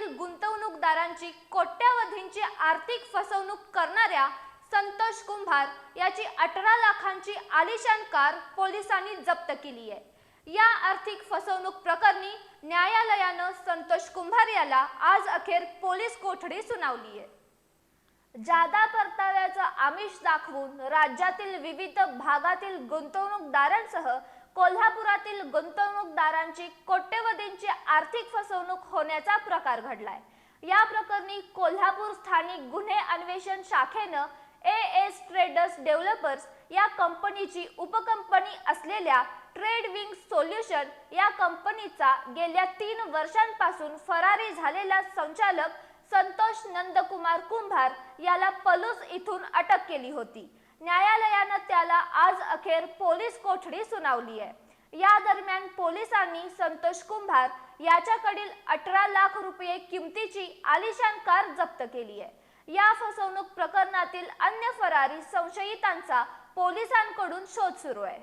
कोल्हापुरातील गुंतवणूकदारांची कोट्यवधींची आर्थिक फसवणूक करणाऱ्या संतोष कुंभार याची 18 लाखांची आलिशान कार पोलिसांनी जप्त केली आहे। या आर्थिक फसवणूक प्रकरणी न्यायालयानं संतोष कुंभार याला आज अखेर पोलीस कोठडी सुनावली आहे। जादा परताव्याचा आमिष दाखवून राज्यातील विविध भागातील गुंतवणूकदारांसह कोल्हापुरातील गुंतवणूकदारांची कोट्यवधींची आर्थिक फसवणूक होण्याचा प्रकार घडलाय। या प्रकरणी कोल्हापूर स्थानिक गुन्हे अन्वेषण शाखेनं एएस ट्रेडर्स डेव्हलपर्स या कंपनीची उपकंपनी असलेल्या ट्रेडविंग सोल्युशन या कंपनीचा गेल्या 3 वर्षांपासून फरारी झालेला संचालक संतोष नंदकुमार कुंभार याला पलूस इथून अटक केली होती। न्यायालयानं त्याला आज अखेर पोलीस कोठडी सुनावली आहे। या दरम्यान पोलिसांनी संतोष कुंभार याच्याकडील 18 लाख रुपये किमतीची आलिशान कार जप्त केली आहे। या फसवणूक प्रकरणातील अन्य फरारी संशयितांचा पोलिसांकडून शोध सुरू आहे।